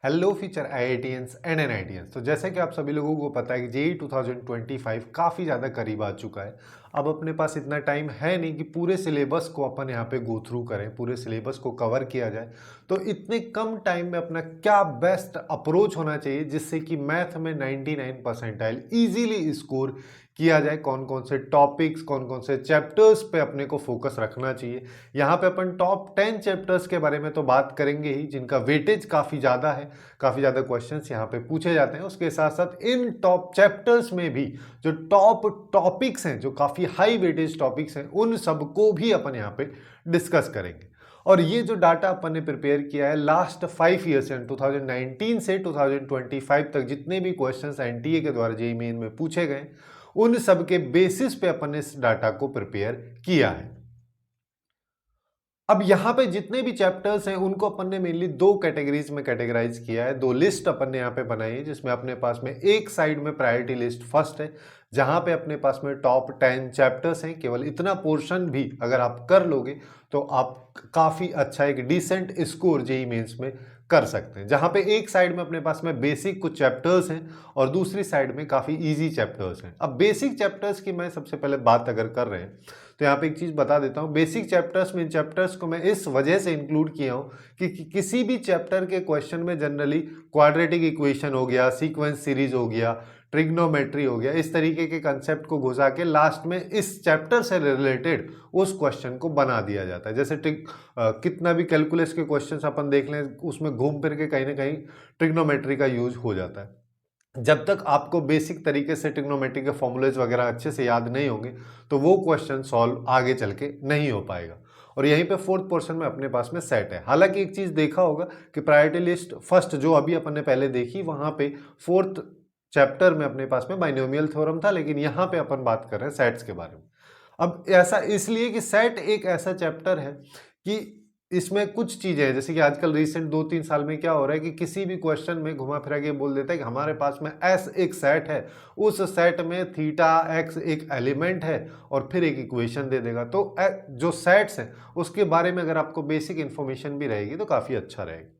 Hello future IITians and NITians. तो जैसे कि आप सभी लोगों को पता है कि जेई 2025 काफ़ी ज़्यादा करीब आ चुका है। अब अपने पास इतना टाइम है नहीं कि पूरे सिलेबस को अपन यहाँ पे गो थ्रू करें, पूरे सिलेबस को कवर किया जाए। तो इतने कम टाइम में अपना क्या बेस्ट अप्रोच होना चाहिए जिससे कि मैथ में 99 परसेंटाइल ईजिली स्कोर किया जाए, कौन कौन से टॉपिक्स, कौन कौन से चैप्टर्स पे अपने को फोकस रखना चाहिए। यहाँ पे अपन टॉप 10 चैप्टर्स के बारे में तो बात करेंगे ही, जिनका वेटेज काफ़ी ज़्यादा है, काफ़ी ज़्यादा क्वेश्चंस यहाँ पे पूछे जाते हैं। उसके साथ साथ इन टॉप चैप्टर्स में भी जो टॉप टॉपिक्स हैं, जो काफ़ी हाई वेटेज टॉपिक्स हैं, उन सबको भी अपन यहाँ पे डिस्कस करेंगे। और ये जो डाटा अपन ने प्रिपेयर किया है लास्ट 5 ईयर्स यानी 2019 से 2025 तक जितने भी क्वेश्चंस एनटीए के द्वारा जेईई मेन में पूछे गए, उन सब के बेसिस पे अपन ने इस डाटा को प्रिपेयर किया है। अब यहाँ पे जितने भी चैप्टर्स हैं उनको अपन ने मेनली दो कैटेगरीज में कैटेगराइज किया है, दो लिस्ट अपन ने यहाँ पे बनाई है, जिसमें अपने पास में एक साइड में प्रायोरिटी लिस्ट फर्स्ट है, जहाँ पे अपने पास में टॉप 10 चैप्टर्स हैं। केवल इतना पोर्शन भी अगर आप कर लोगे तो आप काफ़ी अच्छा एक डिसेंट स्कोर जेईई मेंस में कर सकते हैं। जहाँ पे एक साइड में अपने पास में बेसिक कुछ चैप्टर्स हैं और दूसरी साइड में काफ़ी ईजी चैप्टर्स हैं। अब बेसिक चैप्टर्स की मैं सबसे पहले बात अगर कर रहे हैं तो यहाँ पे एक चीज़ बता देता हूँ। बेसिक चैप्टर्स में इन चैप्टर्स को मैं इस वजह से इंक्लूड किया हूँ कि किसी भी चैप्टर के क्वेश्चन में जनरली क्वाड्रेटिक इक्वेशन हो गया, सीक्वेंस सीरीज हो गया, ट्रिग्नोमेट्री हो गया, इस तरीके के कंसेप्ट को घुसा के लास्ट में इस चैप्टर से रिलेटेड उस क्वेश्चन को बना दिया जाता है। जैसे कितना भी कैलकुलस के क्वेश्चन अपन देख लें, उसमें घूम फिर के कहीं ना कहीं ट्रिग्नोमेट्री का यूज हो जाता है। जब तक आपको बेसिक तरीके से ट्रिग्नोमेट्री के फॉर्मूलेज वगैरह अच्छे से याद नहीं होंगे तो वो क्वेश्चन सॉल्व आगे चल के नहीं हो पाएगा। और यहीं पे फोर्थ पोर्शन में अपने पास में सेट है। हालांकि एक चीज देखा होगा कि प्रायोरिटी लिस्ट फर्स्ट जो अभी अपन ने पहले देखी, वहां पे फोर्थ चैप्टर में अपने पास में बाइनोमियल थ्योरम था, लेकिन यहाँ पे अपन बात कर रहे हैं सेट्स के बारे में। अब ऐसा इसलिए कि सेट एक ऐसा चैप्टर है कि इसमें कुछ चीजें हैं, जैसे कि आजकल रिसेंट 2-3 साल में क्या हो रहा है कि किसी भी क्वेश्चन में घुमा फिरा के बोल देता है कि हमारे पास में एस एक सेट है, उस सेट में थीटा एक्स एक एलिमेंट है और फिर एक इक्वेशन दे देगा। तो जो सेट्स हैं उसके बारे में अगर आपको बेसिक इंफॉर्मेशन भी रहेगी तो काफी अच्छा रहेगा।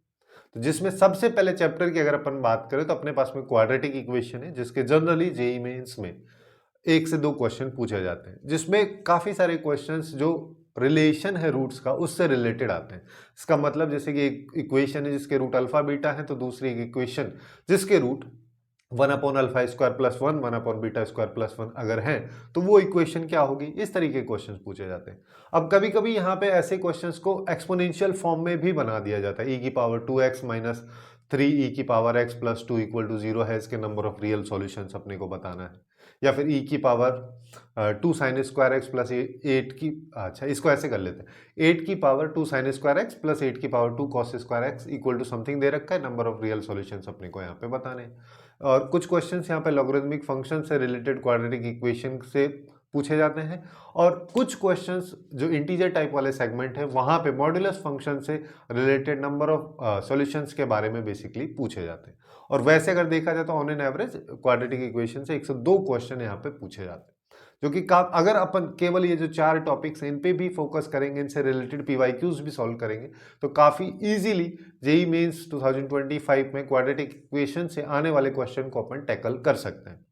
तो जिसमें सबसे पहले चैप्टर की अगर अपन बात करें तो अपने पास में क्वाड्रेटिक इक्वेशन है, जिसके जनरली जेईई मेंस में 1 से 2 क्वेश्चन पूछे जाते हैं, जिसमें काफी सारे क्वेश्चंस जो रिलेशन है रूट्स का उससे रिलेटेड आते हैं। इसका मतलब जैसे कि एक इक्वेशन है जिसके रूट अल्फा बीटा है, तो दूसरी एक इक्वेशन जिसके रूट 1/α² + 1 1/β² + 1 अगर है तो वो इक्वेशन क्या होगी। इस तरीके के क्वेश्चंस पूछे जाते हैं। अब कभी कभी यहाँ पे ऐसे क्वेश्चंस को एक्सपोनेंशियल फॉर्म में भी बना दिया जाता है, e⁻2x - 3 e⁻x + 2 = 0 है, इसके नंबर ऑफ रियल सॉल्यूशंस अपने को बताना है। या फिर e⁻2 sin² x + 8 की, अच्छा इसको ऐसे कर लेते हैं, 8⁻2 sin² x + 8⁻2 cos² x = something they रखा है, नंबर ऑफ रियल सॉल्यूशंस अपने को यहाँ पे बताने हैं। और कुछ क्वेश्चंस यहाँ पे लॉगरिथमिक फंक्शन से रिलेटेड क्वाड्रेटिक इक्वेशन से पूछे जाते हैं। और कुछ क्वेश्चंस जो इंटीजर टाइप वाले सेगमेंट है वहां पे मॉड्यूलस फंक्शन से रिलेटेड नंबर ऑफ सॉल्यूशंस के बारे में बेसिकली पूछे जाते हैं। और वैसे अगर देखा जाए तो on an average quadratic equation से 102 क्वेश्चन यहाँ पे पूछे जाते हैं। जो कि अगर अपन केवल ये जो 4 टॉपिक्स हैं इन पे भी फोकस करेंगे, इनसे रिलेटेड पीवाईक्यूज भी सॉल्व करेंगे, तो काफी इजीली जेईई मेंस 2025 में क्वाड्रेटिक इक्वेशन से आने वाले क्वेश्चन को अपन टैकल कर सकते हैं।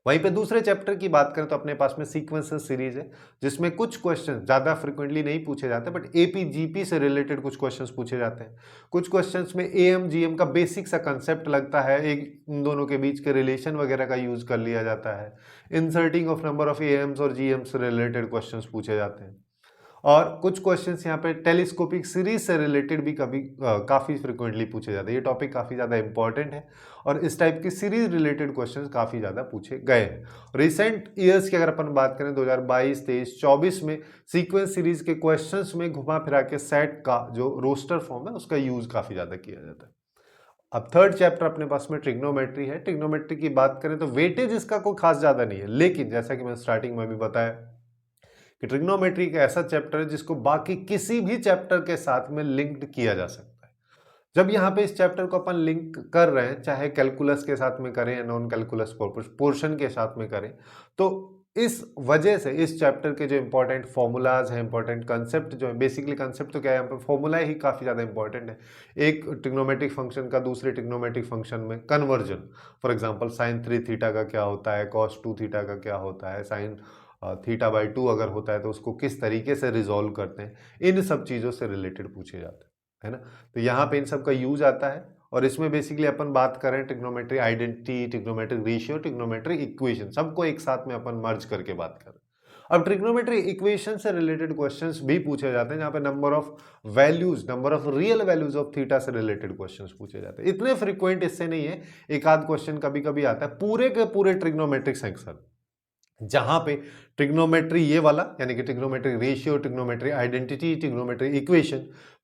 वहीं पे दूसरे चैप्टर की बात करें तो अपने पास में सीक्वेंसेस सीरीज है, जिसमें कुछ क्वेश्चन ज्यादा फ्रिक्वेंटली नहीं पूछे जाते, बट एपी जीपी से रिलेटेड कुछ क्वेश्चंस पूछे जाते हैं। कुछ क्वेश्चंस में एएम जीएम का बेसिक सा कंसेप्ट लगता है, एक इन दोनों के बीच के रिलेशन वगैरह का यूज कर लिया जाता है। इंसर्टिंग ऑफ नंबर ऑफ एएम्स और जीएम्स से रिलेटेड क्वेश्चंस पूछे जाते हैं। और कुछ क्वेश्चंस यहाँ पे टेलीस्कोपिक सीरीज से रिलेटेड भी कभी काफ़ी फ्रिक्वेंटली पूछे जाते हैं। ये टॉपिक काफ़ी ज़्यादा इंपॉर्टेंट है और इस टाइप की सीरीज रिलेटेड क्वेश्चंस काफ़ी ज़्यादा पूछे गए हैं। रिसेंट ईयर्स की अगर अपन बात करें 2022, 23, 24 में सीक्वेंस सीरीज के क्वेश्चंस में घुमा फिरा के सेट का जो रोस्टर फॉर्म है उसका यूज काफ़ी ज़्यादा किया जाता है। अब थर्ड चैप्टर अपने पास में ट्रिग्नोमेट्री है। ट्रिग्नोमेट्री की बात करें तो वेटेज इसका कोई खास ज़्यादा नहीं है, लेकिन जैसा कि मैं स्टार्टिंग में भी बताया कि ट्रिग्नोमेट्री एक ऐसा चैप्टर है जिसको बाकी किसी भी चैप्टर के साथ में लिंक्ड किया जा सकता है। जब यहाँ पे इस चैप्टर को अपन लिंक कर रहे हैं, चाहे कैलकुलस के साथ में करें या नॉन कैलकुलस पोर्शन के साथ में करें, तो इस वजह से इस चैप्टर के जो इंपॉर्टेंट फॉर्मूलाज हैं, इंपॉर्टेंट कंसेप्ट जो है, बेसिकली कंसेप्ट तो क्या है, यहाँ पे फॉर्मूला ही काफ़ी ज़्यादा इंपॉर्टेंट है। एक ट्रिग्नोमेट्रिक फंक्शन का दूसरे ट्रिग्नोमेट्रिक फंक्शन में conversion, for example sine 3 theta का क्या होता है, कॉस 2 थीटा का क्या होता है, साइन थीटा बाई 2 अगर होता है तो उसको किस तरीके से रिजॉल्व करते हैं, इन सब चीज़ों से रिलेटेड पूछे जाते हैं, है ना। तो यहाँ पे इन सब का यूज आता है, और इसमें बेसिकली अपन बात करें trigonometry identity, trigonometric ratio, trigonometric equation, सबको एक साथ में अपन मर्ज करके बात करें। अब ट्रिग्नोमेट्री इक्वेशन से रिलेटेड क्वेश्चंस भी पूछे जाते हैं, जहां पे number of values, number of real values of theta से रिलेटेड क्वेश्चंस पूछे जाते हैं। इतने फ्रीक्वेंट इससे नहीं है, एक आध क्वेश्चन कभी कभी आता है पूरे के पूरे ट्रिग्नोमेट्रिक सेक्शन, जहां पे ट्रिग्नोमेट्री ये वाला यानी कि trigonometric ratio, trigonometry identity, trigonometry equation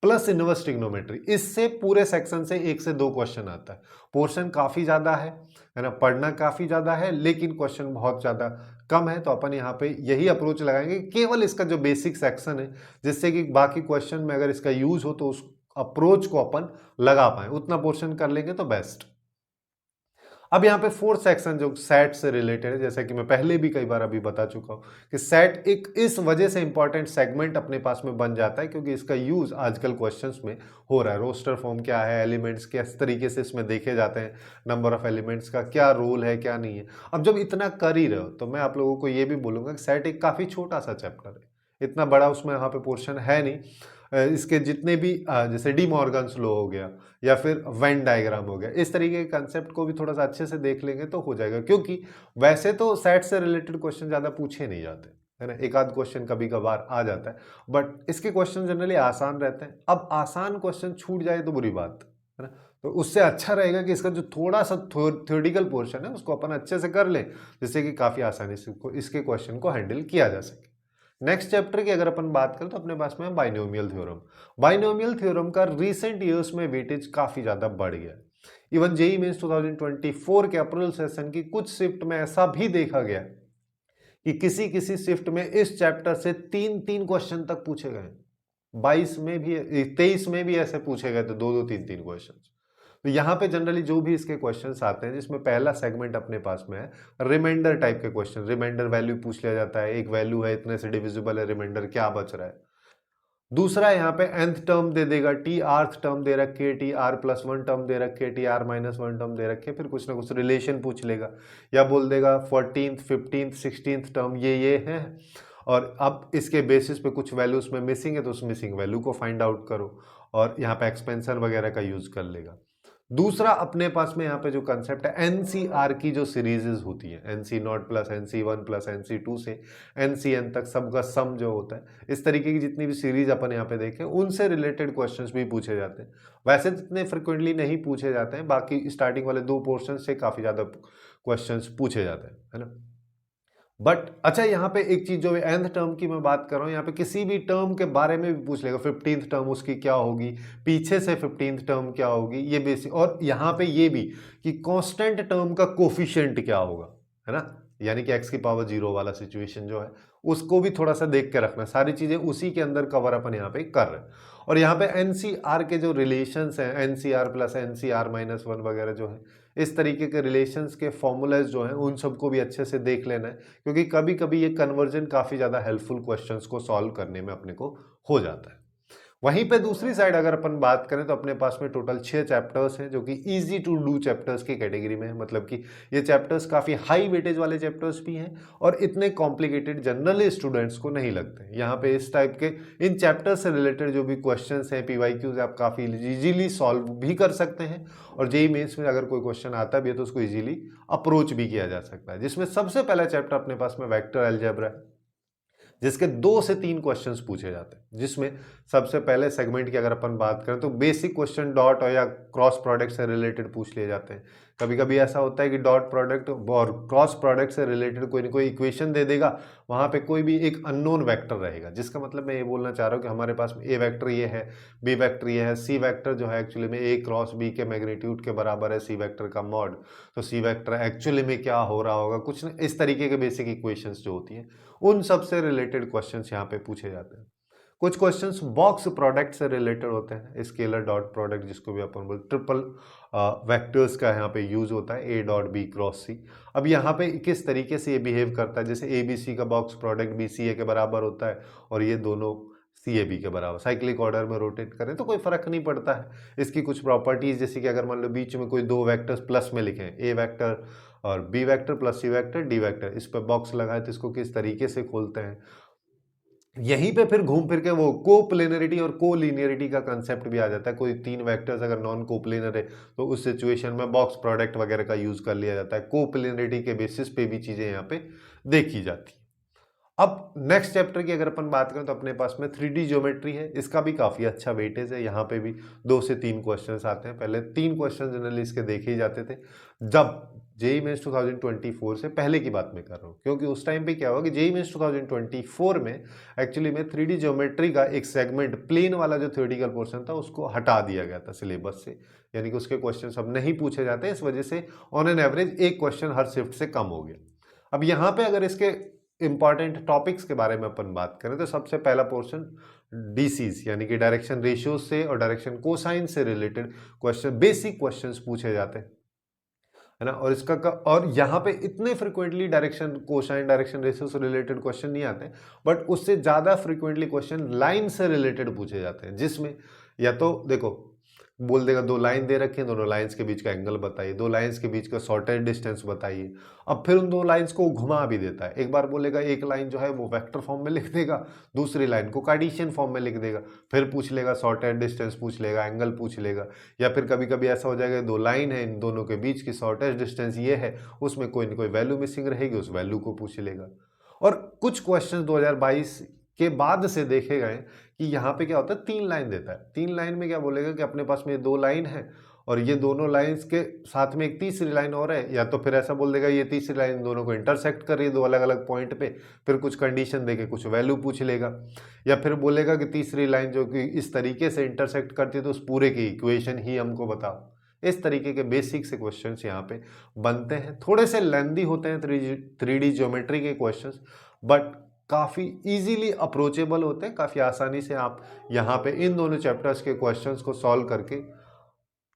plus inverse trigonometry, इससे पूरे सेक्शन से 1 से 2 क्वेश्चन आता है। पोर्शन काफी ज्यादा है ना, पढ़ना काफी ज्यादा है, लेकिन क्वेश्चन बहुत ज्यादा कम है। तो अपन यहाँ पे यही अप्रोच लगाएंगे, केवल इसका जो बेसिक सेक्शन है, जिससे कि बाकी क्वेश्चन में अगर इसका यूज हो तो उस अप्रोच को अपन लगा पाए, उतना पोर्शन कर लेंगे तो बेस्ट। अब यहाँ पे फोर्थ सेक्शन जो सेट से रिलेटेड है, जैसा कि मैं पहले भी कई बार अभी बता चुका हूँ कि सेट एक इस वजह से इंपॉर्टेंट सेगमेंट अपने पास में बन जाता है क्योंकि इसका यूज आजकल क्वेश्चंस में हो रहा है। रोस्टर फॉर्म क्या है, एलिमेंट्स किस तरीके से इसमें देखे जाते हैं, नंबर ऑफ एलिमेंट्स का क्या रोल है, क्या नहीं है। अब जब इतना कर ही रहे हो तो मैं आप लोगों को ये भी बोलूंगा कि सेट एक काफी छोटा सा चैप्टर है, इतना बड़ा उसमें यहाँ पे पोर्शन है नहीं। इसके जितने भी जैसे डी मॉर्गन्स लॉ हो गया या फिर वेन डायग्राम हो गया, इस तरीके के कंसेप्ट को भी थोड़ा सा अच्छे से देख लेंगे तो हो जाएगा, क्योंकि वैसे तो सेट से रिलेटेड क्वेश्चन ज्यादा पूछे नहीं जाते, है ना। एक आध क्वेश्चन कभी कभार आ जाता है, बट इसके क्वेश्चन जनरली आसान रहते हैं। अब आसान क्वेश्चन छूट जाए तो बुरी बात है ना, तो उससे अच्छा रहेगा कि इसका जो थोड़ा सा थ्योरेटिकल पोर्शन है उसको अपन अच्छे से कर लें, जिससे कि काफी आसानी से इसके क्वेश्चन को हैंडल किया जा सके। नेक्स्ट चैप्टर की अगर अपन बात करें तो अपने पास में बाइनोमियल थ्योरम। बाइनोमियल थ्योरम का रीसेंट ईयर्स में वेटेज काफी ज्यादा बढ़ गया। इवन जेईई मेंस 2024 के अप्रैल सेशन की कुछ शिफ्ट में ऐसा भी देखा गया कि किसी किसी शिफ्ट में इस चैप्टर से 3-3 क्वेश्चन तक पूछे गए। 22 में भी, 23 में भी ऐसे पूछे गए थे 2-2 3-3 क्वेश्चन। तो यहाँ पे जनरली जो भी इसके क्वेश्चंस आते हैं, जिसमें पहला सेगमेंट अपने पास में है रिमाइंडर टाइप के क्वेश्चन, रिमाइंडर वैल्यू पूछ लिया जाता है, एक वैल्यू है इतने से डिविजिबल है, रिमाइंडर क्या बच रहा है। दूसरा यहाँ पे nth टर्म दे देगा, टी आर्थ टर्म दे रखी है, टी आर प्लस 1 टर्म दे रखी है, टी आर माइनस 1 टर्म दे रखी है, फिर कुछ ना कुछ रिलेशन पूछ लेगा या बोल देगा 14th 15th 16th टर्म ये है, और अब इसके बेसिस पे कुछ वैल्यूज में मिसिंग है तो उस मिसिंग वैल्यू को फाइंड आउट करो, और यहाँ पे एक्सपेंशन वगैरह का यूज कर लेगा। दूसरा अपने पास में यहाँ पे जो कंसेप्ट है एनसीआर की जो सीरीजेस होती है, NC not plus NC 1 plus NC 2 से एनसीएन तक सबका सम जो होता है, इस तरीके की जितनी भी सीरीज अपन यहाँ पे देखें उनसे रिलेटेड क्वेश्चंस भी पूछे जाते हैं। वैसे जितने फ्रिक्वेंटली नहीं पूछे जाते हैं, बाकी स्टार्टिंग वाले 2 पोर्शन से काफी ज्यादा क्वेश्चंस पूछे जाते हैं, है ना। बट अच्छा, यहाँ पे एक चीज जो है nth टर्म की मैं बात कर रहा हूँ, यहाँ पे किसी भी टर्म के बारे में भी पूछ लेगा, 15th टर्म उसकी क्या होगी, पीछे से 15th टर्म क्या होगी, ये बेसिक। और यहाँ पे ये भी कि कांस्टेंट टर्म का कोफिशिएंट क्या होगा, है ना, यानी कि x की पावर 0 वाला सिचुएशन जो है उसको भी थोड़ा सा देख के रखना। सारी चीजें उसी के अंदर कवर अपन यहाँ पे कर रहे हैं। और यहाँ पे एनसीआर के जो रिलेशंस हैं, एनसीआर प्लस एनसीआर माइनस 1 वगैरह जो है, इस तरीके के रिलेशंस के फॉर्मूलाज जो हैं उन सबको भी अच्छे से देख लेना है, क्योंकि कभी कभी ये कन्वर्जन काफी ज्यादा हेल्पफुल क्वेश्चंस को सॉल्व करने में अपने को हो जाता है। वहीं पे दूसरी साइड अगर अपन बात करें तो अपने पास में टोटल 6 चैप्टर्स हैं जो कि इजी टू डू चैप्टर्स की कैटेगरी में है। मतलब कि ये चैप्टर्स काफी हाई वेटेज वाले चैप्टर्स भी हैं और इतने कॉम्प्लिकेटेड जनरली स्टूडेंट्स को नहीं लगते। यहाँ पे इस टाइप के इन चैप्टर से रिलेटेड जो भी क्वेश्चंस हैं, पीवाईक्यूज, आप काफी इजीली सॉल्व भी कर सकते हैं, और जेईई मेंस में अगर कोई क्वेश्चन आता भी है तो उसको इजीली अप्रोच भी किया जा सकता है। जिसमें सबसे पहला चैप्टर अपने पास में वेक्टर अलजेब्रा है, जिसके 2 से 3 क्वेश्चंस पूछे जाते हैं। जिसमें सबसे पहले सेगमेंट की अगर अपन बात करें तो बेसिक क्वेश्चन डॉट और या क्रॉस प्रोडक्ट से रिलेटेड पूछ लिए जाते हैं। कभी कभी ऐसा होता है कि डॉट प्रोडक्ट और क्रॉस प्रोडक्ट से रिलेटेड कोई ना कोई इक्वेशन दे देगा, वहां पे कोई भी एक अननोन वेक्टर रहेगा, जिसका मतलब मैं ये बोलना चाह रहा हूँ कि हमारे पास में ए वेक्टर ये है, बी वेक्टर ये है, सी वेक्टर जो है एक्चुअली में ए क्रॉस बी के मैग्नीट्यूड के बराबर है सी वेक्टर का मॉड, तो सी वेक्टर एक्चुअली में क्या हो रहा होगा, कुछ इस तरीके के बेसिक इक्वेशंस जो होती हैं उन सब से रिलेटेड क्वेश्चंस यहाँ पे पूछे जाते हैं। कुछ क्वेश्चंस बॉक्स प्रोडक्ट से रिलेटेड होते हैं, स्केलर डॉट प्रोडक्ट जिसको भी अपन बोलते, ट्रिपल वेक्टर्स का यहाँ पे यूज होता है, ए डॉट बी क्रॉस सी। अब यहाँ पे किस तरीके से ये बिहेव करता है, जैसे ए बी सी का बॉक्स प्रोडक्ट बी सी ए के बराबर होता है और ये दोनों सी ए बी के बराबर, साइक्लिक ऑर्डर में रोटेट करें तो कोई फर्क नहीं पड़ता है। इसकी कुछ प्रॉपर्टीज जैसे कि अगर मान लो बीच में कोई दो वेक्टर्स प्लस में लिखे, ए वेक्टर और B vector plus C vector D vector, इस पर बॉक्स लगाए तो इसको किस तरीके से खोलते हैं। यहीं पे फिर घूम फिर के वो कोप्लेनरिटी और कोलिनियरिटी का कंसेप्ट भी आ जाता है। कोई तीन वेक्टर्स अगर नॉन कोप्लेनर है तो उस सिचुएशन में बॉक्स प्रोडक्ट वगैरह का यूज कर लिया जाता है। कोप्लेनरिटी के बेसिस पे भी चीजें यहाँ पे देखी जाती है। अब नेक्स्ट चैप्टर की अगर अपन बात करें तो अपने पास में 3D ज्योमेट्री है, इसका भी काफी अच्छा वेटेज है। यहाँ पे भी 2 से 3 क्वेश्चंस आते हैं। पहले 3 क्वेश्चन जनरली इसके देखे ही जाते थे जब जेईई मेंस 2024 से पहले की बात मैं कर रहा हूँ, क्योंकि उस टाइम पे क्या हुआ कि जेईई मेंस 2024 में एक्चुअली में 3D ज्योमेट्री का एक सेगमेंट, प्लेन वाला जो थ्योरेटिकल पोर्शन था उसको हटा दिया गया था सिलेबस से, यानी कि उसके क्वेश्चन अब नहीं पूछे जाते। इस वजह से ऑन एन एवरेज एक क्वेश्चन हर शिफ्ट से कम हो गया। अब यहाँ पे अगर इसके इंपॉर्टेंट टॉपिक्स के बारे में अपन बात करें तो सबसे पहला पोर्शन डीसीज यानी कि डायरेक्शन रेशियो से और डायरेक्शन कोसाइन से रिलेटेड क्वेश्चन, बेसिक क्वेश्चंस पूछे जाते हैं, है ना। और इसका और यहाँ पे इतने frequently direction cosine direction ratio से रिलेटेड क्वेश्चन नहीं आते, बट उससे ज़्यादा फ्रिक्वेंटली क्वेश्चन लाइन से रिलेटेड पूछे जाते हैं, जिसमें या तो देखो बोल देगा 2 लाइन दे रखे हैं, दोनों लाइंस के बीच का एंगल बताइए, 2 लाइंस के बीच का शॉर्टेज डिस्टेंस बताइए। अब फिर उन 2 लाइंस को घुमा भी देता है, एक बार बोलेगा एक लाइन जो है वो वेक्टर फॉर्म में लिख देगा, दूसरी लाइन को कार्टेशियन फॉर्म में लिख देगा, फिर पूछ लेगा शॉर्टेज डिस्टेंस पूछ लेगा, एंगल पूछ लेगा। या फिर कभी कभी ऐसा हो जाएगा 2 लाइन है, इन दोनों के बीच की शॉर्टेज डिस्टेंस ये है, उसमें कोई ना कोई वैल्यू मिसिंग रहेगी, उस वैल्यू को पूछ लेगा। और कुछ क्वेश्चन 2022 के बाद से देखे गए कि यहाँ पे क्या होता है, 3 लाइन देता है। 3 लाइन में क्या बोलेगा कि अपने पास में 2 लाइन है और ये दोनों लाइंस के साथ में एक तीसरी लाइन और है, या तो फिर ऐसा बोल देगा ये तीसरी लाइन दोनों को इंटरसेक्ट कर रही है 2 अलग अलग पॉइंट पे, फिर कुछ कंडीशन देके कुछ वैल्यू पूछ लेगा। या फिर बोलेगा कि तीसरी लाइन जो कि इस तरीके से इंटरसेक्ट करती है तो उस पूरे की इक्वेशन ही हमको बताओ। इस तरीके के बेसिक से क्वेश्चंस यहाँ पे बनते हैं। थोड़े से लेंदी होते हैं 3D ज्योमेट्री के क्वेश्चंस, बट काफ़ी इजीली अप्रोचेबल होते हैं। काफ़ी आसानी से आप यहाँ पे इन दोनों चैप्टर्स के क्वेश्चंस को सॉल्व करके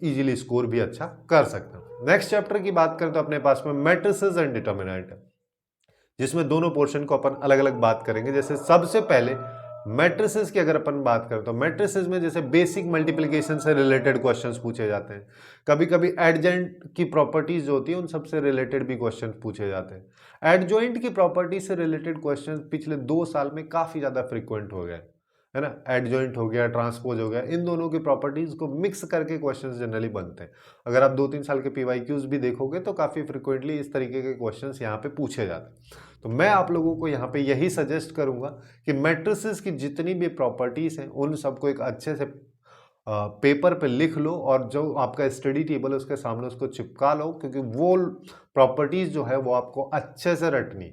इजीली स्कोर भी अच्छा कर सकते हैं। नेक्स्ट चैप्टर की बात करें तो अपने पास में मैट्रिसेस एंड डिटर्मिनेंट है, जिसमें दोनों पोर्शन को अपन अलग अलग बात करेंगे। जैसे सबसे पहले मैट्रिसेस की अगर अपन बात करें तो मैट्रिसेस में जैसे बेसिक मल्टीप्लिकेशन से रिलेटेड क्वेश्चंस पूछे जाते हैं, कभी कभी एडजेंट की प्रॉपर्टीज जो होती है उन सबसे रिलेटेड भी क्वेश्चन पूछे जाते हैं। एडजॉइंट की प्रॉपर्टीज से रिलेटेड क्वेश्चन पिछले 2 साल में काफी ज्यादा फ्रिक्वेंट हो गए, है ना। एडजॉइंट हो गया, ट्रांसपोज हो गया, इन दोनों की प्रॉपर्टीज को मिक्स करके क्वेश्चंस जनरली बनते हैं। अगर आप 2-3 साल के पीवाईक्यूज भी देखोगे तो काफी फ्रिक्वेंटली इस तरीके के क्वेश्चंस यहाँ पे पूछे जाते हैं। तो मैं आप लोगों को यहाँ पे यही सजेस्ट करूंगा कि मैट्रिसेस की जितनी भी प्रॉपर्टीज हैं उन सबको एक अच्छे से पेपर पे लिख लो और जो आपका स्टडी टेबल है उसके सामने उसको चिपका लो, क्योंकि वो प्रॉपर्टीज जो है वो आपको अच्छे से रटनी,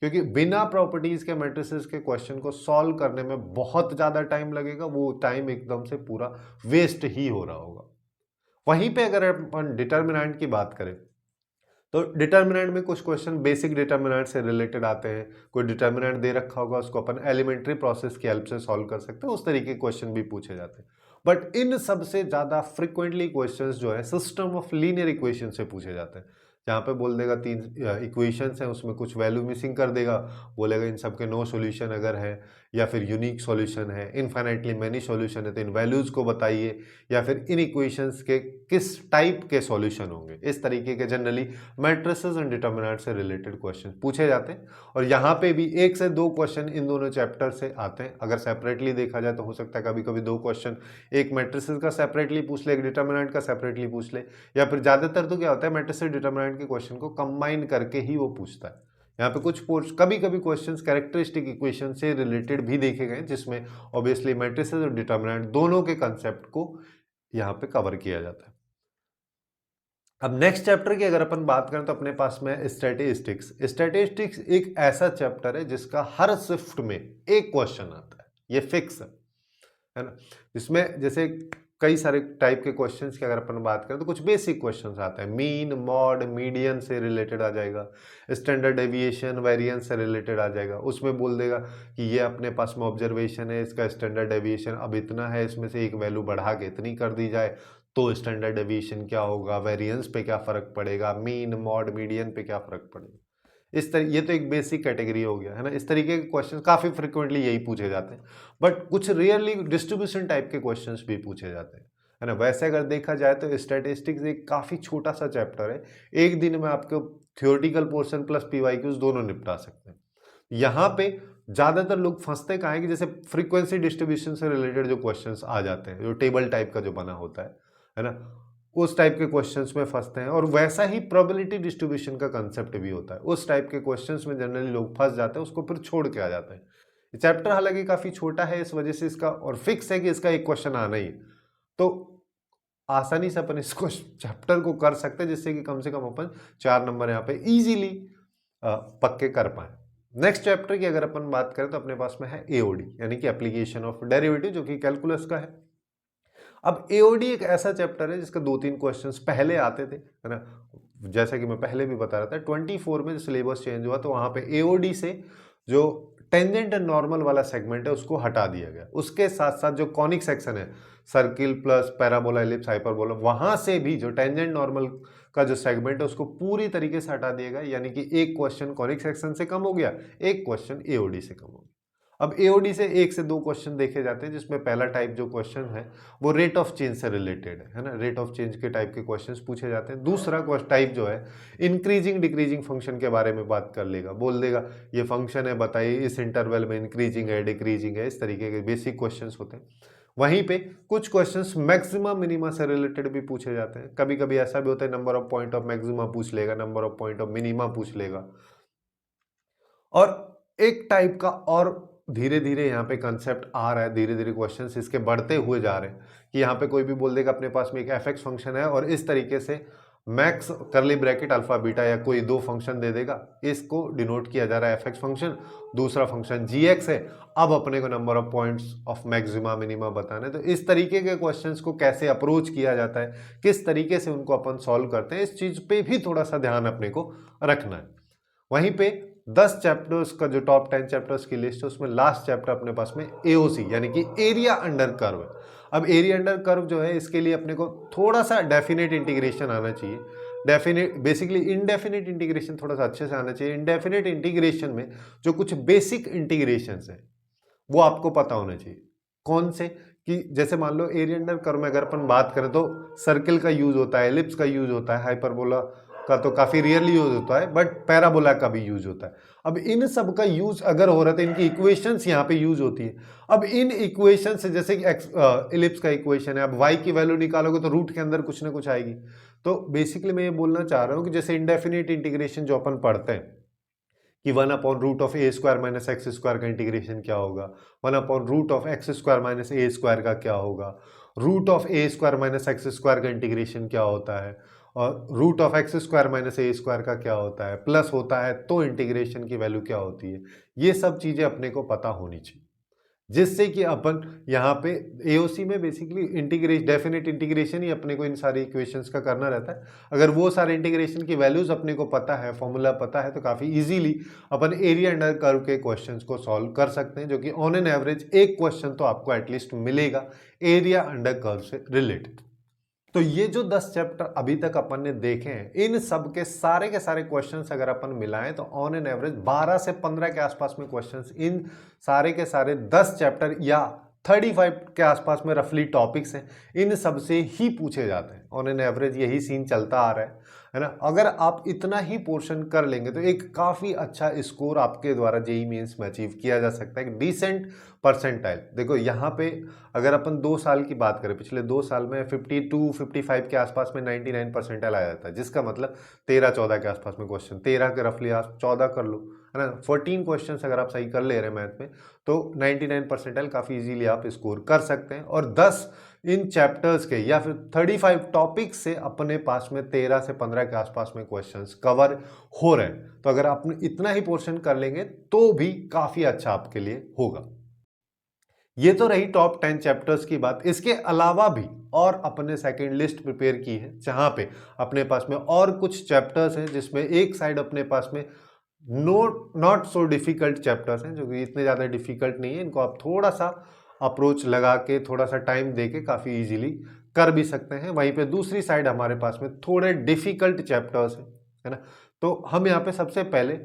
क्योंकि बिना प्रॉपर्टीज के मैट्रिसेस के क्वेश्चन को सॉल्व करने में बहुत ज्यादा टाइम लगेगा, वो टाइम एकदम से पूरा वेस्ट ही हो रहा होगा। वहीं पे अगर अपन डिटर्मिनेंट की बात करें तो डिटर्मिनेंट में कुछ क्वेश्चन बेसिक डिटर्मिनेंट से रिलेटेड आते हैं। कोई डिटर्मिनेंट दे रखा होगा उसको अपन एलिमेंट्री प्रोसेस की हेल्प से सॉल्व कर सकते हैं, उस तरीके के क्वेश्चन भी पूछे जाते हैं। बट इन सबसे ज्यादा फ्रिक्वेंटली क्वेश्चंस जो है सिस्टम ऑफ लीनियर इक्वेशन से पूछे जाते हैं, जहाँ पे बोल देगा 3 इक्वेशंस हैं उसमें कुछ वैल्यू मिसिंग कर देगा, बोलेगा इन सब के नो सॉल्यूशन अगर है, या फिर यूनिक सॉल्यूशन है, इनफाइनाइटली मैनी सॉल्यूशन है तो इन वैल्यूज को बताइए, या फिर इन इक्वेशंस के किस टाइप के सॉल्यूशन होंगे। इस तरीके के जनरली मैट्रिसेस एंड डिटर्मिनेंट से रिलेटेड क्वेश्चन पूछे जाते हैं। और यहाँ पे भी 1 से 2 क्वेश्चन इन दोनों चैप्टर से आते हैं। अगर सेपरेटली देखा जाए तो हो सकता है कभी कभी 2 क्वेश्चन एक मैट्रिसेस का सेपरेटली पूछ ले, एक डिटर्मिनेंट का सेपरेटली पूछ ले, या फिर ज्यादातर तो क्या होता है मैट्रिसेस डिटर्मिनेंट के क्वेश्चन को कंबाइन करके ही वो पूछता है। यहाँ पे कुछ कभी कभी क्वेश्चंस कैरेक्टरिस्टिक इक्वेशन से रिलेटेड भी देखे गए, जिसमें ऑब्वियसली मैट्रिसेस और डिटर्मिनेंट दोनों के कंसेप्ट को यहाँ पे कवर किया जाता है। अब नेक्स्ट चैप्टर की अगर अपन बात करें तो अपने पास में स्टैटिस्टिक्स। स्टैटिस्टिक्स एक ऐसा चैप्टर है जिसका हर शिफ्ट में एक क्वेश्चन आता है, ये फिक्स है ना। इसमें जैसे कई सारे टाइप के क्वेश्चंस की अगर अपन बात करें तो कुछ बेसिक क्वेश्चंस आते हैं, मीन, मॉड, मीडियन से रिलेटेड आ जाएगा, स्टैंडर्ड डेविएशन, वेरिएंस से रिलेटेड आ जाएगा। उसमें बोल देगा कि ये अपने पास में ऑब्जर्वेशन है, इसका स्टैंडर्ड डेविएशन अब इतना है, इसमें से एक वैल्यू बढ़ा के इतनी कर दी जाए तो स्टैंडर्ड डेविएशन क्या होगा, वेरिएंस पे क्या फर्क पड़ेगा, मीन, मॉड, मीडियन पे क्या फर्क पड़ेगा। इस तरह ये तो एक बेसिक कैटेगरी हो गया है ना। इस तरीके के क्वेश्चन काफी फ्रिक्वेंटली यही पूछे जाते हैं, बट कुछ रियरली डिस्ट्रीब्यूशन टाइप के क्वेश्चंस भी पूछे जाते हैं, है ना। वैसे अगर देखा जाए तो स्टैटिस्टिक्स एक काफी छोटा सा चैप्टर है, एक दिन में आपको थियोरेटिकल पोर्शन प्लस पीवाईक्यूज दोनों निपटा सकते हैं। यहाँ पे ज्यादातर लोग फंसते कहाँ है कि जैसे फ्रीक्वेंसी डिस्ट्रीब्यूशन से रिलेटेड जो क्वेश्चंस आ जाते हैं, जो टेबल टाइप का जो बना होता है ना, उस टाइप के क्वेश्चंस में फंसते हैं। और वैसा ही प्रोबेबिलिटी डिस्ट्रीब्यूशन का कंसेप्ट भी होता है, उस टाइप के क्वेश्चंस में जनरली लोग फंस जाते हैं, उसको फिर छोड़ के आ जाते हैं। चैप्टर हालांकि काफी छोटा है, इस वजह से इसका और फिक्स है कि इसका एक क्वेश्चन आना ही, तो आसानी से अपन इसको चैप्टर को कर सकते हैं, जिससे कि कम से कम अपन 4 नंबर यहाँ पे इजीली पक्के कर पाए। नेक्स्ट चैप्टर की अगर अपन बात करें तो अपने पास में है एओडी, यानी कि एप्लीकेशन ऑफ डेरिवेटिव, जो कि कैलकुलस का है। अब एओडी एक ऐसा चैप्टर है जिसका 2-3 क्वेश्चंस पहले आते थे, है ना। जैसा कि मैं पहले भी बता रहा था, 24 में जो सिलेबस चेंज हुआ तो वहां पे एओडी से जो टेंजेंट एंड नॉर्मल वाला सेगमेंट है उसको हटा दिया गया। उसके साथ साथ जो कॉनिक सेक्शन है, circle plus parabola, ellipse, hyperbola, वहां से भी जो टेंजेंट नॉर्मल का जो सेगमेंट है उसको पूरी तरीके से हटा दिया गया। यानी कि एक क्वेश्चन कॉनिक सेक्शन से कम हो गया, एक क्वेश्चन एओडी से कम हो गया। अब एओडी से 1 से 2 क्वेश्चन देखे जाते हैं, जिसमें पहला टाइप जो क्वेश्चन है वो रेट ऑफ चेंज से रिलेटेड है ना। रेट ऑफ चेंज के टाइप के क्वेश्चंस पूछे जाते हैं। दूसरा टाइप जो है इंक्रीजिंग डिक्रीजिंग फंक्शन के बारे में बात कर लेगा, बोल देगा ये फंक्शन है, बताइए इस इंटरवल में इंक्रीजिंग है, डिक्रीजिंग है, इस तरीके के बेसिक क्वेश्चंस होते हैं। वहीं पे कुछ क्वेश्चंस मैक्सिमम मिनिमा से रिलेटेड भी पूछे जाते हैं। कभी कभी ऐसा भी होता है number of point of maxima पूछ लेगा, number of point of minima पूछ लेगा। और एक टाइप का और धीरे धीरे यहाँ पे कंसेप्ट आ रहा है, धीरे धीरे क्वेश्चंस इसके बढ़ते हुए जा रहे हैं कि यहाँ पे कोई भी बोल देगा अपने पास में एक एफ एक्स फंक्शन है और इस तरीके से मैक्स करली ब्रैकेट अल्फा बीटा या कोई 2 फंक्शन दे देगा, इसको डिनोट किया जा रहा है एफ एक्स फंक्शन, दूसरा फंक्शन जी एक्स है। अब अपने को number of points of maxima minima बताने, तो इस तरीके के क्वेश्चंस को कैसे अप्रोच किया जाता है, किस तरीके से उनको अपन सॉल्व करते हैं, इस चीज पे भी थोड़ा सा ध्यान अपने को रखना है। वहीं पे 10 चैप्टर्स का जो टॉप 10 चैप्टर्स की लिस्ट है उसमें लास्ट चैप्टर अपने पास में एओसी यानी कि एरिया अंडर कर्व है। अब एरिया अंडर कर्व जो है इसके लिए अपने को थोड़ा सा डेफिनेट इंटीग्रेशन आना चाहिए। डेफिनेट बेसिकली इनडेफिनेट इंटीग्रेशन थोड़ा सा अच्छे से आना चाहिए। इनडेफिनेट इंटीग्रेशन में जो कुछ बेसिक इंटीग्रेशन है वो आपको पता होना चाहिए। कौन से? कि जैसे मान लो एरिया अंडर कर्व में अगर अपन बात करें तो सर्किल का यूज होता है, एलिप्स का यूज होता है, हाइपरबोला का तो काफी रियरली यूज होता है, बट पैराबोला का भी यूज होता है। अब इन सब का यूज अगर हो रहा है तो इनकी इक्वेशंस यहाँ पे यूज होती है। अब इन इक्वेशन से जैसे कि एलिप्स का इक्वेशन है, अब y की वैल्यू निकालोगे तो रूट के अंदर कुछ ना कुछ आएगी। तो बेसिकली मैं ये बोलना चाह रहा हूँ कि जैसे इंडेफिनिट इंटीग्रेशन जो अपन पढ़ते हैं कि 1/√a² माइनस x² का इंटीग्रेशन क्या होगा, 1/√x² माइनस a² का क्या होगा, √a² माइनस x² का इंटीग्रेशन क्या होता है, और √x² माइनस a² का क्या होता है, प्लस होता है तो इंटीग्रेशन की वैल्यू क्या होती है। ये सब चीजें अपने को पता होनी चाहिए, जिससे कि अपन यहाँ पे एओसी में बेसिकली डेफिनेट इंटीग्रेशन ही अपने को इन सारी इक्वेशंस का करना रहता है। अगर वो सारे इंटीग्रेशन की वैल्यूज अपने को पता है, फॉर्मूला पता है, तो काफी इजीली अपन एरिया अंडर कर्व के क्वेश्चंस को सॉल्व कर सकते हैं, जो कि ऑन एन एवरेज एक क्वेश्चन तो आपको एटलीस्ट मिलेगा एरिया अंडर कर्व से रिलेटेड। तो ये जो 10 चैप्टर अभी तक अपन ने देखे हैं, इन सब के सारे क्वेश्चंस अगर अपन मिलाएं तो ऑन एन एवरेज 12 से 15 के आसपास में क्वेश्चंस इन सारे के सारे 10 चैप्टर या 35 के आसपास में रफली टॉपिक्स हैं, इन सब से ही पूछे जाते हैं। ऑन एन एवरेज यही सीन चलता आ रहा है ना। अगर आप इतना ही पोर्शन कर लेंगे तो एक काफी अच्छा स्कोर आपके द्वारा जेईई मेंस में अचीव किया जा सकता है, डिसेंट परसेंटाइल। देखो यहाँ पे अगर अपन 2 साल की बात करें, पिछले 2 साल में 52-55 के आसपास में 99 परसेंटाइल आ जाता है, जिसका मतलब 13-14 के आसपास में क्वेश्चन, 13 के रफली आप 14 कर लो, है ना। 14 क्वेश्चन अगर आप सही कर ले रहे हैं मैथ में तो 99 परसेंटाइल काफी इजीली आप स्कोर कर सकते हैं। और 10 इन चैप्टर्स के या फिर 35 टॉपिक्स से अपने पास में 13 से 15 के आसपास में क्वेश्चंस कवर हो रहे हैं। तो अगर आप इतना ही पोर्शन कर लेंगे तो भी काफी अच्छा आपके लिए होगा। ये तो रही टॉप 10 चैप्टर्स की बात। इसके अलावा भी और अपने सेकंड लिस्ट प्रिपेयर की है जहां पे अपने पास में और कुछ चैप्टर्स हैं जिसमें एक साइड अपने पास में नॉट सो डिफिकल्ट चैप्टर्स हैं जो कि इतने ज़्यादा डिफिकल्ट नहीं है, इनको आप थोड़ा सा अप्रोच लगा के थोड़ा सा टाइम दे के काफ़ी ईजिली कर भी सकते हैं। वहीं पे दूसरी साइड हमारे पास में थोड़े डिफिकल्ट चैप्टर्स हैं, है ना। तो हम यहाँ पे सबसे पहले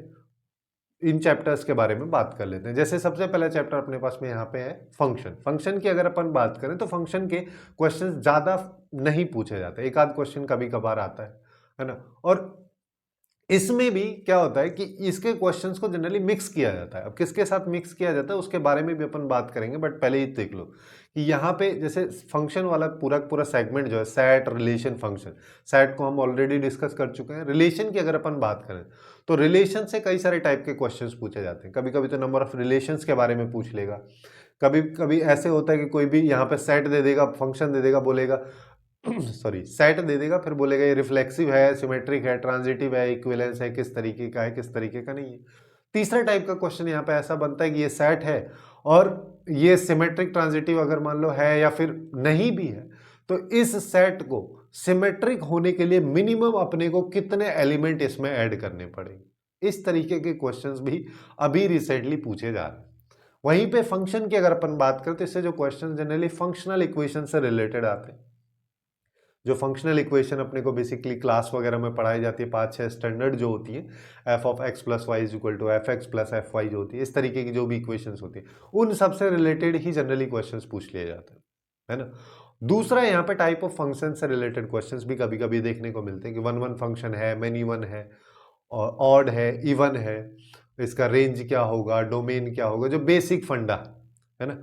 इन चैप्टर्स के बारे में बात कर लेते हैं। जैसे सबसे पहला चैप्टर अपने पास में यहाँ पे है फंक्शन। फंक्शन की अगर अपन बात करें तो फंक्शन के क्वेश्चंस ज़्यादा नहीं पूछे जाते, एक आध क्वेश्चन कभी कभार आता है ना। और इसमें भी क्या होता है कि इसके क्वेश्चंस को जनरली मिक्स किया जाता है। अब किसके साथ मिक्स किया जाता है उसके बारे में भी अपन बात करेंगे, बट पहले ही देख लो कि यहाँ पे जैसे फंक्शन वाला पूरा पूरा सेगमेंट जो है सेट रिलेशन फंक्शन, सेट को हम ऑलरेडी डिस्कस कर चुके हैं। रिलेशन की अगर अपन बात करें तो रिलेशन से कई सारे टाइप के क्वेश्चंस पूछे जाते हैं। कभी कभी तो नंबर ऑफ रिलेशंस के बारे में पूछ लेगा, कभी कभी ऐसे होता है कि कोई भी यहाँ पे सेट दे देगा, फंक्शन दे देगा, बोलेगा सॉरी सेट दे देगा, फिर बोलेगा ये रिफ्लेक्सिव है, सिमेट्रिक है, ट्रांजिटिव है, इक्विवेलेंस है, किस तरीके का है, किस तरीके का नहीं है। तीसरा टाइप का क्वेश्चन यहाँ पे ऐसा बनता है कि ये सेट है और ये सिमेट्रिक ट्रांजिटिव अगर मान लो है या फिर नहीं भी है, तो इस सेट को सिमेट्रिक होने के लिए मिनिमम अपने को कितने एलिमेंट इसमें ऐड करने पड़ेंगे। इस तरीके के क्वेश्चंस भी अभी रिसेंटली पूछे जा रहे हैं। वहीं पे फंक्शन की अगर अपन बात करें तो इससे जो क्वेश्चन जनरली फंक्शनल इक्वेशन से रिलेटेड आते हैं। जो फंक्शनल इक्वेशन अपने को बेसिकली क्लास वगैरह में पढ़ाई जाती है, 5-6 स्टैंडर्ड जो होती है, f of x plus y is equal to f x plus f y जो होती है, इस तरीके की जो भी इक्वेशंस होती है उन सबसे रिलेटेड ही जनरली क्वेश्चंस पूछ लिए जाते हैं, है ना। दूसरा यहाँ पे टाइप ऑफ फंक्शन से रिलेटेड क्वेश्चंस भी कभी कभी देखने को मिलते हैं कि वन वन फंक्शन है, मेनी वन है, और ऑड है, इवन है, इसका रेंज क्या होगा, डोमेन क्या होगा, जो बेसिक फंडा है ना,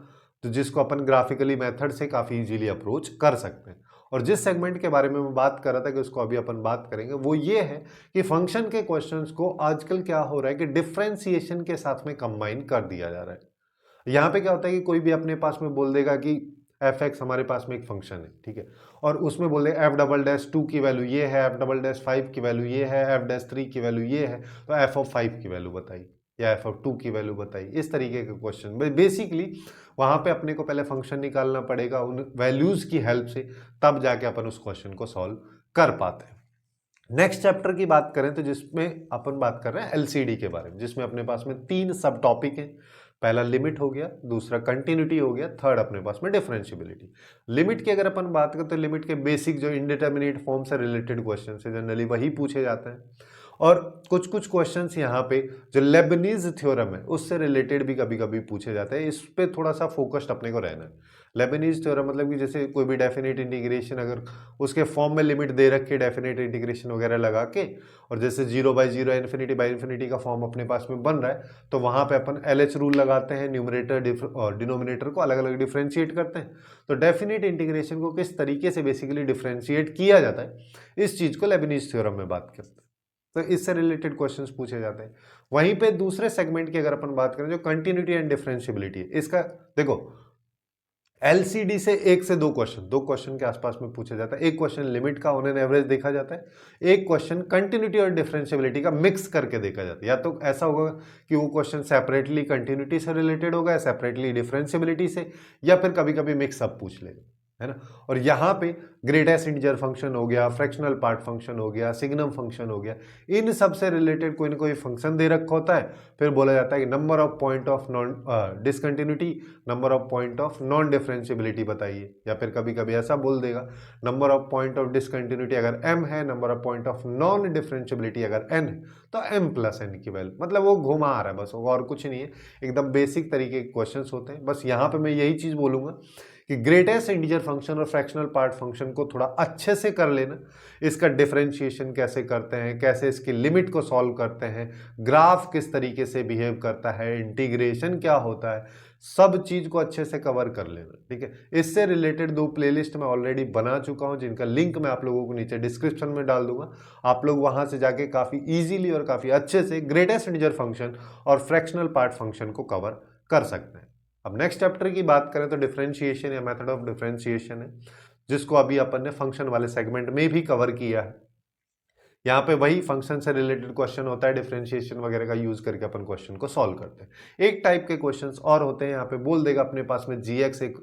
तो जिसको अपन ग्राफिकली मेथड से काफ़ी इजीली अप्रोच कर सकते हैं। और जिस सेगमेंट के बारे में मैं बात कर रहा था कि उसको अभी अपन बात करेंगे वो ये है कि फंक्शन के क्वेश्चंस को आजकल क्या हो रहा है कि डिफरेंशिएशन के साथ में कंबाइन कर दिया जा रहा है। यहाँ पे क्या होता है कि कोई भी अपने पास में बोल देगा कि एफ एक्स हमारे पास में एक फंक्शन है, ठीक है, और उसमें बोल देगा एफ डबल डैश 2 की वैल्यू ये है, एफ डबल डैश 5 की वैल्यू ये है, एफ डैश 3 की वैल्यू ये है, तो एफ ऑफ 5 की वैल्यू बताइए या एफ ऑफ 2 की वैल्यू बताइए। इस तरीके के क्वेश्चन बेसिकली वहां पे अपने को पहले फंक्शन निकालना पड़ेगा उन वैल्यूज की हेल्प से, तब जाके अपन उस क्वेश्चन को सॉल्व कर पाते हैं। नेक्स्ट चैप्टर की बात करें तो जिसमें अपन बात कर रहे हैं एलसीडी के बारे में, जिसमें अपने पास में 3 सब टॉपिक हैं। पहला लिमिट हो गया, दूसरा कंटिन्यूटी हो गया, थर्ड अपने पास में डिफरेंशियबिलिटी। लिमिट की अगर अपन बात करें तो लिमिट के बेसिक जो इंडिटरमिनेट फॉर्म से रिलेटेड क्वेश्चन है जनरली वही पूछे जाते हैं, और कुछ कुछ क्वेश्चंस यहाँ पे जो लेबनीज थ्योरम है उससे रिलेटेड भी कभी कभी पूछे जाते हैं। इस पे थोड़ा सा फोकस्ड अपने को रहना है। लेबनीज थ्योरम मतलब कि जैसे कोई भी डेफिनेट इंटीग्रेशन अगर उसके फॉर्म में लिमिट दे रखे डेफिनेट इंटीग्रेशन वगैरह लगा के, और जैसे 0/0 इन्फिनिटी बाई इन्फिनिटी का फॉर्म अपने पास में बन रहा है, तो वहाँ पे अपन LH रूल लगाते हैं, न्यूमरेटर और डिनोमिनेटर को अलग अलग डिफ्रेंशिएट करते हैं। तो डेफिनेट इंटीग्रेशन को किस तरीके से बेसिकली डिफ्रेंशिएट किया जाता है, इस चीज़ को लेबनीज थ्योरम में बात करते हैं, तो इससे रिलेटेड क्वेश्चंस पूछे जाते हैं। वहीं पे दूसरे सेगमेंट की अगर अपन बात करें जो कंटिन्यूटी एंड डिफरेंशियबिलिटी है, इसका देखो एलसीडी से 1 से 2 क्वेश्चन, 2 क्वेश्चन के आसपास में पूछा जाता है। एक क्वेश्चन लिमिट का ऑन एन एवरेज देखा जाता है, एक क्वेश्चन कंटिन्यूटी और डिफरेंशियबिलिटी का मिक्स करके देखा जाता है। या तो ऐसा होगा कि वो क्वेश्चन सेपरेटली कंटिन्यूटी से रिलेटेड होगा या सेपरेटली डिफरेंशियबिलिटी से, या फिर कभी कभी मिक्स अप पूछ लेगा, है ना। और यहाँ पे ग्रेटेस्ट इंटीजर फंक्शन हो गया, फ्रैक्शनल पार्ट फंक्शन हो गया, सिग्नम फंक्शन हो गया, इन सब से रिलेटेड कोई ना कोई फंक्शन दे रखा होता है। फिर बोला जाता है कि number of point of non discontinuity, number of point of non differentiability बताइए, या फिर कभी कभी ऐसा बोल देगा number of point of discontinuity अगर m है, number of point of non differentiability अगर n है, तो m प्लस n की वैल्यू, मतलब वो घुमा आ रहा है बस, और कुछ नहीं है, एकदम बेसिक तरीके के क्वेश्चन होते हैं। बस यहाँ पे मैं यही चीज बोलूंगा कि ग्रेटेस्ट इंटीजर फंक्शन और फ्रैक्शनल पार्ट फंक्शन को थोड़ा अच्छे से कर लेना, इसका डिफरेंशिएशन कैसे करते हैं, कैसे इसकी लिमिट को सॉल्व करते हैं, ग्राफ किस तरीके से बिहेव करता है, इंटीग्रेशन क्या होता है, सब चीज को अच्छे से कवर कर लेना, ठीक है। इससे रिलेटेड 2 प्लेलिस्ट मैं ऑलरेडी बना चुका हूं, जिनका लिंक मैं आप लोगों को नीचे डिस्क्रिप्शन में डाल दूंगा। आप लोग वहां से जाके काफी इजीली और काफी अच्छे से ग्रेटेस्ट इंटीजर फंक्शन और फ्रैक्शनल पार्ट फंक्शन को कवर कर सकते हैं। अब नेक्स्ट चैप्टर की बात करें तो डिफरेंशिएशन या मेथड ऑफ डिफरेंशिएशन है, जिसको अभी अपन ने फंक्शन वाले सेगमेंट में भी कवर किया है। यहाँ पे वही फंक्शन से रिलेटेड क्वेश्चन होता है, डिफरेंशिएशन वगैरह का यूज करके अपन क्वेश्चन को सॉल्व करते हैं। एक टाइप के क्वेश्चंस और होते हैं, यहाँ पे बोल देगा अपने पास में gx एक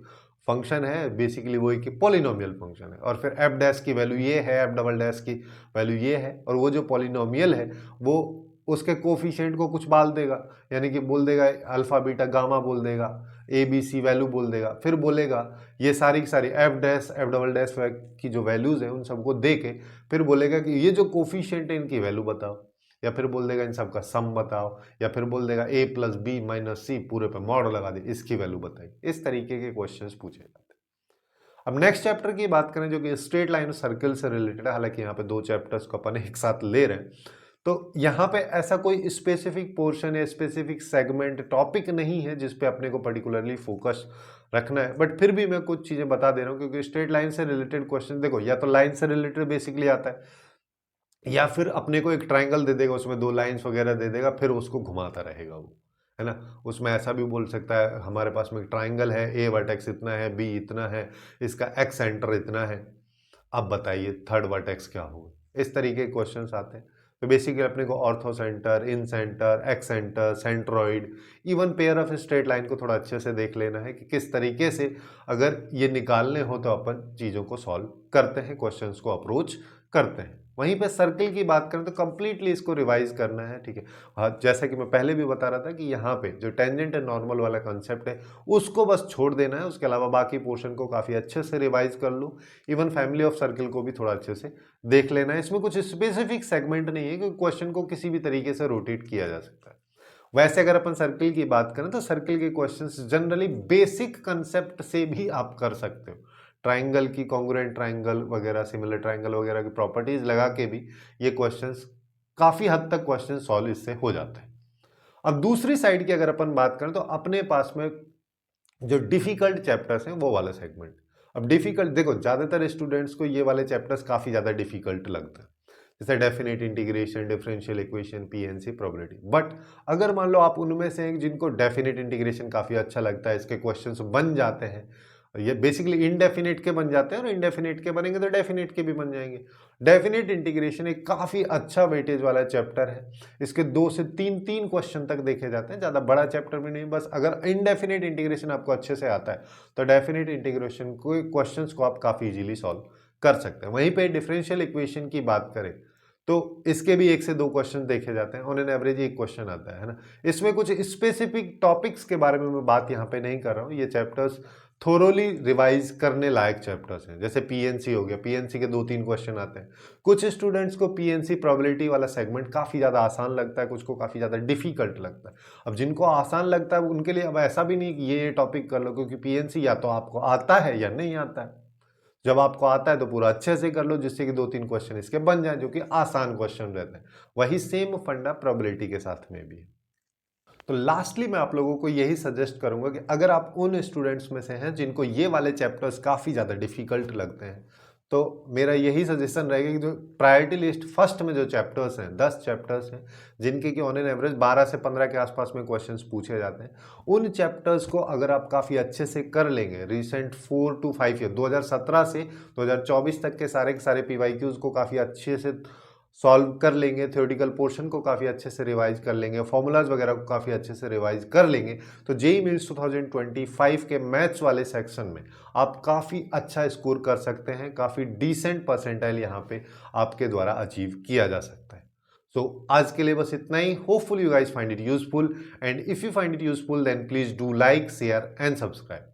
फंक्शन है बेसिकली वो एक पॉलिनोमियल फंक्शन है, और फिर एफ डैश की वैल्यू ये है, एफ डबल डैश की वैल्यू ये है, और वो जो पॉलिनोमियल है वो उसके कोफिशिएंट को कुछ बाल देगा, यानी कि बोल देगा अल्फा बीटा गामा बोल देगा, ए बी सी वैल्यू बोल देगा, फिर बोलेगा ये सारी की सारी F dash F double dash की जो वैल्यूज है उन सबको दे के फिर बोलेगा कि ये जो कोफिशिएंट है इनकी वैल्यू बताओ, या फिर बोल देगा इन सबका सम बताओ, या फिर बोल देगा a प्लस बी माइनस सी पूरे पे मॉड लगा दे, इसकी वैल्यू बताइए। इस तरीके के क्वेश्चंस पूछे जाते हैं। अब नेक्स्ट चैप्टर की बात करें जो कि स्ट्रेट लाइन और सर्कल से रिलेटेड है, हालांकि यहाँ पे दो चैप्टर्स को अपन एक साथ ले रहे हैं, तो यहाँ पे ऐसा कोई स्पेसिफिक पोर्शन या स्पेसिफिक सेगमेंट टॉपिक नहीं है जिस पे अपने को पर्टिकुलरली फोकस रखना है, बट फिर भी मैं कुछ चीजें बता दे रहा हूँ क्योंकि स्ट्रेट लाइन से रिलेटेड क्वेश्चन देखो या तो लाइन से रिलेटेड बेसिकली आता है, या फिर अपने को एक ट्राइंगल दे देगा उसमें दो लाइंस वगैरह दे देगा फिर उसको घुमाता रहेगा वो, है ना। उसमें ऐसा भी बोल सकता है हमारे पास में एक ट्राइंगल है, ए वर्टेक्स इतना है, बी इतना है, इसका एक्स सेंटर इतना है, अब बताइए थर्ड वर्टेक्स क्या होगा। इस तरीके के क्वेश्चंस आते हैं। तो बेसिकली अपने को ortho centre, in centre, x centre, centroid, even pair of straight line को थोड़ा अच्छे से देख लेना है कि किस तरीके से अगर ये निकालने हो तो अपन चीज़ों को सॉल्व करते हैं, क्वेश्चंस को अप्रोच करते हैं। वहीं पे सर्कल की बात करें तो कंप्लीटली इसको रिवाइज करना है, ठीक है। हाँ, जैसा कि मैं पहले भी बता रहा था कि यहाँ पे जो टेंजेंट एंड नॉर्मल वाला कंसेप्ट है उसको बस छोड़ देना है, उसके अलावा बाकी पोर्शन को काफ़ी अच्छे से रिवाइज कर लो। इवन फैमिली ऑफ सर्कल को भी थोड़ा अच्छे से देख लेना है। इसमें कुछ स्पेसिफिक सेगमेंट नहीं है कि क्वेश्चन को किसी भी तरीके से रोटेट किया जा सकता है। वैसे अगर अपन सर्कल की बात करें तो सर्कल के क्वेश्चंस जनरली बेसिक कंसेप्ट से भी आप कर सकते हो। ट्राइंगल की कॉन्ग्रुएंट ट्राइंगल वगैरह, सिमिलर ट्राइंगल वगैरह की प्रॉपर्टीज लगा के भी ये क्वेश्चंस काफी हद तक क्वेश्चन सॉल्व इससे हो जाते हैं। अब दूसरी साइड की अगर अपन बात करें तो अपने पास में जो डिफिकल्ट चैप्टर्स हैं वो वाला सेगमेंट। अब डिफिकल्ट देखो, ज्यादातर स्टूडेंट्स को ये वाले चैप्टर्स काफी ज्यादा डिफिकल्ट लगता है, जैसे definite integration, differential equation, PNC, probability. But अगर मान लो आप उनमें से एक जिनको डेफिनेट इंटीग्रेशन काफी अच्छा लगता है, इसके क्वेश्चंस बन जाते हैं, ये बेसिकली इनडेफिनेट के बन जाते हैं और इनडेफिनेट के बनेंगे तो डेफिनेट के भी बन जाएंगे। डेफिनेट इंटीग्रेशन एक काफी अच्छा वेटेज वाला चैप्टर है, इसके 2 से 3 क्वेश्चन तक देखे जाते हैं, ज्यादा बड़ा चैप्टर भी नहीं। बस अगर इनडेफिनेट इंटीग्रेशन आपको अच्छे से आता है तो डेफिनेट इंटीग्रेशन को क्वेश्चंस को आप काफी इजीली सॉल्व कर सकते हैं। वहीं पे डिफरेंशियल इक्वेशन की बात करें तो इसके भी 1 से 2 क्वेश्चन देखे जाते हैं, ऑन एन एवरेज 1 क्वेश्चन आता है ना। इसमें कुछ स्पेसिफिक टॉपिक्स के बारे में मैं बात यहाँ पे नहीं कर रहा हूँ, ये चैप्टर्स थोरोली रिवाइज करने लायक चैप्टर्स हैं। जैसे पीएनसी हो गया, पीएनसी के 2-3 क्वेश्चन आते हैं। कुछ स्टूडेंट्स को पीएनसी प्रोबेबिलिटी वाला सेगमेंट काफ़ी ज़्यादा आसान लगता है, कुछ को काफ़ी ज़्यादा डिफिकल्ट लगता है। अब जिनको आसान लगता है उनके लिए अब ऐसा भी नहीं कि ये टॉपिक कर लो, क्योंकि पीएनसी या तो आपको आता है या नहीं आता है। जब आपको आता है तो पूरा अच्छे से कर लो, जिससे कि 2-3 क्वेश्चन इसके बन जाए जो कि आसान क्वेश्चन रहते हैं। वही सेम फंडा प्रोबेबिलिटी के साथ में भी है। तो लास्टली मैं आप लोगों को यही सजेस्ट करूंगा कि अगर आप उन स्टूडेंट्स में से हैं जिनको ये वाले चैप्टर्स काफ़ी ज़्यादा डिफिकल्ट लगते हैं, तो मेरा यही सजेशन रहेगा कि जो प्रायोरिटी लिस्ट फर्स्ट में जो चैप्टर्स हैं, 10 चैप्टर्स हैं जिनके कि ऑन एन एवरेज 12 से 15 के आसपास में क्वेश्चंस पूछे जाते हैं, उन चैप्टर्स को अगर आप काफ़ी अच्छे से कर लेंगे, रिसेंट 4 to 5 ईयर 2017 से 2024 तक के सारे PYQs को काफ़ी अच्छे से सॉल्व कर लेंगे, थ्योरेटिकल पोर्शन को काफ़ी अच्छे से रिवाइज कर लेंगे, फॉर्मूलाज वगैरह को काफ़ी अच्छे से रिवाइज कर लेंगे, तो जेईई मेंस 2025 के मैथ्स वाले सेक्शन में आप काफ़ी अच्छा स्कोर कर सकते हैं। काफ़ी डिसेंट परसेंटाइल यहाँ पे आपके द्वारा अचीव किया जा सकता है। सो आज के लिए बस इतना ही। Hopeful you guys find it useful, and if you find it useful then please do like, share and subscribe.